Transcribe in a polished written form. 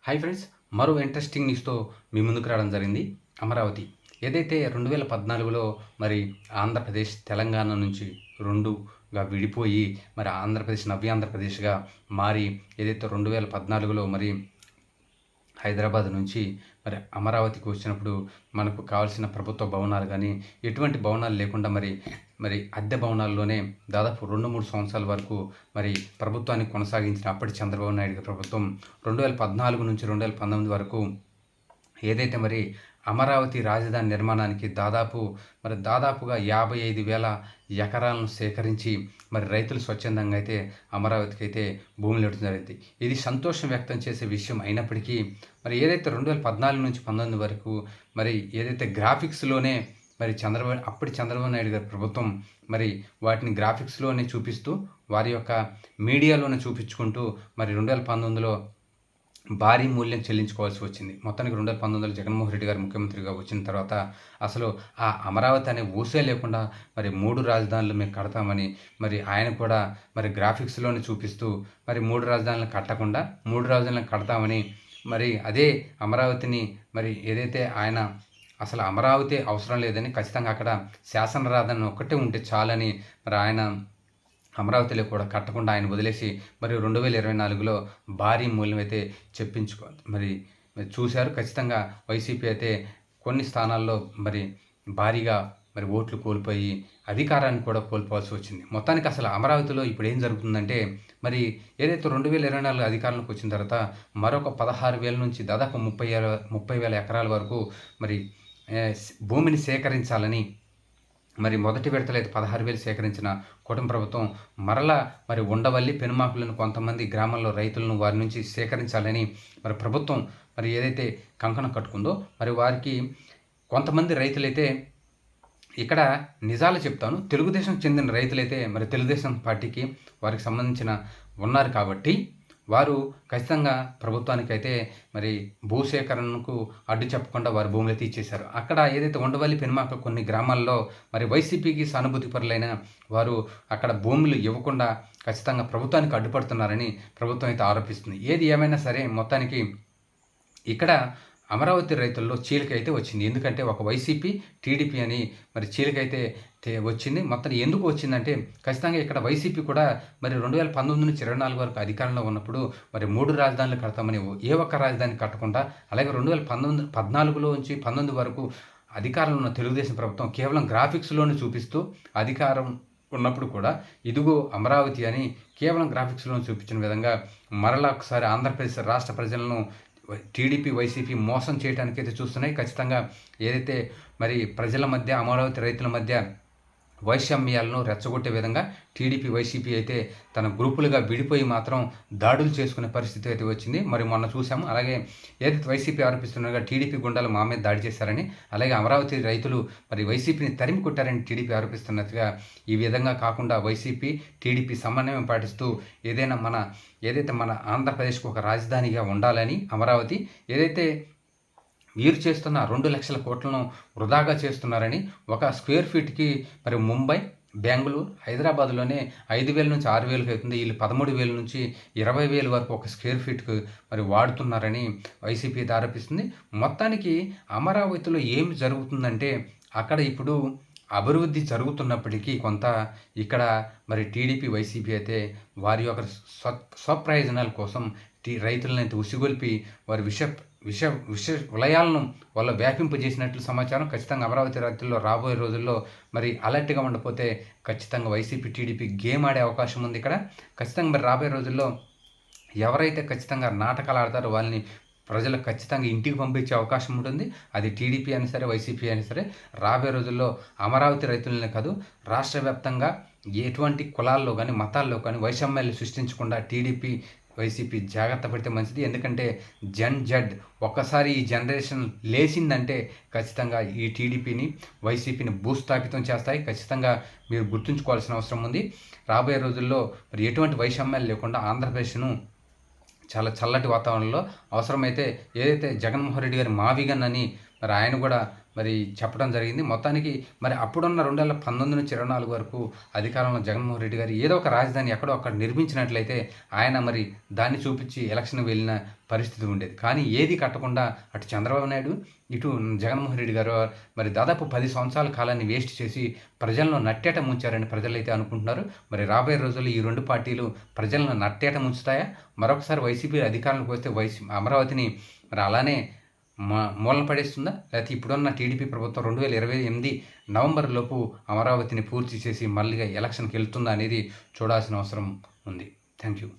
Hi friends, మరో interesting న్యూస్తో మీ ముందుకు రావడం జరిగింది. అమరావతి ఏదైతే 2014లో మరి ఆంధ్రప్రదేశ్, తెలంగాణ నుంచి రెండుగా విడిపోయి మరి ఆంధ్రప్రదేశ్ నవ్య ఆంధ్రప్రదేశ్గా మారి ఏదైతే 2014లో మరి హైదరాబాద్ నుంచి మరి అమరావతికి వచ్చినప్పుడు మనకు కావాల్సిన ప్రభుత్వ భవనాలు కానీ ఎటువంటి భవనాలు లేకుండా మరి అద్దె భవనాల్లోనే దాదాపు 2-3 సంవత్సరాల వరకు మరి ప్రభుత్వాన్ని కొనసాగించిన అప్పటి చంద్రబాబు నాయుడు గారి ప్రభుత్వం 2014 నుంచి 2019 వరకు ఏదైతే మరి అమరావతి రాజధాని నిర్మాణానికి దాదాపుగా 55,000 ఎకరాలను సేకరించి మరి రైతులు స్వచ్ఛందంగా అయితే అమరావతికి అయితే భూములు ఇవ్వడం జరిగింది. ఇది సంతోషం వ్యక్తం చేసే విషయం అయినప్పటికీ మరి ఏదైతే 2014 నుంచి 19 వరకు మరి ఏదైతే గ్రాఫిక్స్లోనే మరి అప్పటి చంద్రబాబు నాయుడు గారి ప్రభుత్వం మరి వాటిని గ్రాఫిక్స్లోనే చూపిస్తూ వారి యొక్క మీడియాలోనే చూపించుకుంటూ మరి 2019లో భారీ మూల్యం చెల్లించుకోవాల్సి వచ్చింది. మొత్తానికి 2019లో జగన్మోహన్ రెడ్డి గారు ముఖ్యమంత్రిగా వచ్చిన తర్వాత అసలు ఆ అమరావతి అనే ఊసే లేకుండా మరి 3 రాజధానులు మేము కడతామని మరి ఆయన కూడా మరి గ్రాఫిక్స్లోనే చూపిస్తూ మరి 3 రాజధానులు కట్టకుండా 3 రాజధానులను కడతామని మరి అదే అమరావతిని మరి ఏదైతే ఆయన అసలు అమరావతి అవసరం లేదని ఖచ్చితంగా అక్కడ శాసన రాజధాని ఒక్కటే ఉంటే చాలని మరి ఆయన అమరావతిలో కూడా కట్టకుండా ఆయన వదిలేసి మరి 2024లో భారీ మూల్యం అయితే మరి చూశారు. ఖచ్చితంగా వైసీపీ అయితే కొన్ని స్థానాల్లో మరి భారీగా మరి ఓట్లు కోల్పోయి అధికారాన్ని కూడా కోల్పోవాల్సి వచ్చింది. మొత్తానికి అసలు అమరావతిలో ఇప్పుడు ఏం జరుగుతుందంటే మరి ఏదైతే 2024 అధికారంలోకి వచ్చిన తర్వాత మరొక 16,000 నుంచి దాదాపు 30,000 ఎకరాల వరకు మరి భూమిని సేకరించాలని మరి మొదటి విడతలో అయితే 16,000 సేకరించిన కూటమి ప్రభుత్వం మరలా మరి ఉండవల్లి, పెనుమాకులను కొంతమంది గ్రామాల్లో రైతులను వారి నుంచి సేకరించాలని మరి ప్రభుత్వం మరి ఏదైతే కంకణం కట్టుకుందో మరి వారికి కొంతమంది రైతులైతే ఇక్కడ నిజాలు చెప్తాను. తెలుగుదేశం చెందిన రైతులైతే మరి తెలుగుదేశం పార్టీకి వారికి సంబంధించిన ఉన్నారు కాబట్టి వారు ఖచ్చితంగా ప్రభుత్వానికైతే మరి భూసేకరణకు అడ్డు చెప్పకుండా వారి భూములైతే ఇచ్చేశారు. అక్కడ ఏదైతే ఉండవల్లి, పెనుమాక కొన్ని గ్రామాల్లో మరి వైసీపీకి సానుభూతి పరులైన వారు అక్కడ భూములు ఇవ్వకుండా ఖచ్చితంగా ప్రభుత్వానికి అడ్డుపడుతున్నారని ప్రభుత్వం అయితే ఆరోపిస్తుంది. ఏది ఏమైనా సరే మొత్తానికి ఇక్కడ అమరావతి రైతుల్లో చీలికైతే వచ్చింది. ఎందుకంటే ఒక వైసీపీ, టీడీపీ అని మరి చీలికైతే వచ్చింది. మొత్తం ఎందుకు వచ్చిందంటే ఖచ్చితంగా ఇక్కడ వైసీపీ కూడా మరి 2019 నుంచి 24 వరకు అధికారంలో ఉన్నప్పుడు మరి 3 రాజధానులు కడతామని ఏ ఒక్క రాజధాని కట్టకుండా అలాగే 2014లో నుంచి 19 వరకు అధికారంలో ఉన్న తెలుగుదేశం ప్రభుత్వం కేవలం గ్రాఫిక్స్లోనే చూపిస్తూ అధికారం ఉన్నప్పుడు కూడా ఇదిగో అమరావతి అని కేవలం గ్రాఫిక్స్లో చూపించిన విధంగా మరలా ఒకసారి ఆంధ్రప్రదేశ్ రాష్ట్ర ప్రజలను టీడీపీ, వైసీపీ మోసం చేయడానికైతే చూస్తున్నాయి. ఖచ్చితంగా ఏదైతే మరి ప్రజల మధ్య, అమరావతి రైతుల మధ్య వైషమ్యాలను రెచ్చగొట్టే విధంగా టీడీపీ, వైసీపీ అయితే తన గ్రూపులుగా విడిపోయి మాత్రం దాడులు చేసుకునే పరిస్థితి అయితే వచ్చింది. మరి మొన్న చూసాము. అలాగే ఏదైతే వైసీపీ ఆరోపిస్తున్నారో టీడీపీ గుండాలు మా మీద దాడి చేశారని, అలాగే అమరావతి రైతులు మరి వైసీపీని తరిమి కొట్టారని టీడీపీ ఆరోపిస్తున్నట్టుగా ఈ విధంగా కాకుండా వైసీపీ, టీడీపీ సమన్వయం పాటిస్తూ ఏదైతే మన ఆంధ్రప్రదేశ్కు ఒక రాజధానిగా ఉండాలని అమరావతి ఏదైతే వీరు చేస్తున్న 2 లక్షల కోట్లను వృధాగా చేస్తున్నారని ఒక స్క్వేర్ ఫీట్కి మరి ముంబై, బెంగళూరు, హైదరాబాద్లోనే 5,000 నుంచి 6,000 అవుతుంది. వీళ్ళు 13,000 నుంచి 20,000 వరకు ఒక స్క్వేర్ ఫీట్కు మరి వాడుతున్నారని వైసీపీ ఆరోపిస్తుంది. మొత్తానికి అమరావతిలో ఏమి జరుగుతుందంటే అక్కడ ఇప్పుడు అభివృద్ధి జరుగుతున్నప్పటికీ కొంత ఇక్కడ మరి టీడీపీ, వైసీపీ అయితే వారి యొక్క స్వప్రయోజనాల కోసం రైతులను అయితే ఉసిగొల్పి వారి విష వలయాలను వాళ్ళ వ్యాపింపజేసినట్లు సమాచారం. ఖచ్చితంగా అమరావతి రైతుల్లో రాబోయే రోజుల్లో మరి అలర్ట్గా ఉండకపోతే ఖచ్చితంగా వైసీపీ, టీడీపీ గేమ్ ఆడే అవకాశం ఉంది. ఇక్కడ ఖచ్చితంగా మరి రాబోయే రోజుల్లో ఎవరైతే ఖచ్చితంగా నాటకాలు ఆడతారో వాళ్ళని ప్రజలు ఖచ్చితంగా ఇంటికి పంపించే అవకాశం ఉంటుంది. అది టీడీపీ అయినా సరే, వైసీపీ అయినా సరే రాబోయే రోజుల్లో అమరావతి రైతులనే కాదు రాష్ట్ర వ్యాప్తంగా ఎటువంటి కులాల్లో కానీ మతాల్లో కానీ వైషమ్యాలు సృష్టించకుండా టీడీపీ, వైసీపీ జాగ్రత్త పడితే మంచిది. ఎందుకంటే ఒక్కసారి ఈ జనరేషన్ లేచిందంటే ఖచ్చితంగా ఈ టీడీపీని, వైసీపీని భూస్థాపితం చేస్తాయి. ఖచ్చితంగా మీరు గుర్తుంచుకోవాల్సిన అవసరం ఉంది. రాబోయే రోజుల్లో మరి ఎటువంటి వైషమ్యాలు లేకుండా ఆంధ్రప్రదేశ్ను చాలా చల్లటి వాతావరణంలో అవసరమైతే ఏదైతే జగన్మోహన్ రెడ్డి గారి మావిగన్ అని మరి ఆయన కూడా మరి చెప్పడం జరిగింది. మొత్తానికి మరి అప్పుడున్న 2019 నుంచి 24 వరకు అధికారంలో జగన్మోహన్ రెడ్డి గారు ఏదో ఒక రాజధాని ఎక్కడో అక్కడ నిర్మించినట్లయితే ఆయన మరి దాన్ని చూపించి ఎలక్షన్ వెళ్ళిన పరిస్థితి ఉండేది. కానీ ఏది కట్టకుండా అటు చంద్రబాబు నాయుడు, ఇటు జగన్మోహన్ రెడ్డి గారు మరి దాదాపు 10 సంవత్సరాల కాలాన్ని వేస్ట్ చేసి ప్రజలను నట్టేట ముంచారని ప్రజలైతే అనుకుంటున్నారు. మరి రాబోయే రోజుల్లో ఈ 2 పార్టీలు ప్రజలను నట్టేట ముంచుతాయా? మరొకసారి వైసీపీ అధికారంలోకి వస్తే అమరావతిని మరి అలానే మూలన పడేస్తుందా? లేకపోతే ఇప్పుడున్న టీడీపీ ప్రభుత్వం 2028 నవంబర్ లోపు అమరావతిని పూర్తి చేసి మళ్ళీ ఎలక్షన్కి వెళ్తుందా అనేది చూడాల్సిన అవసరం ఉంది. Thank you.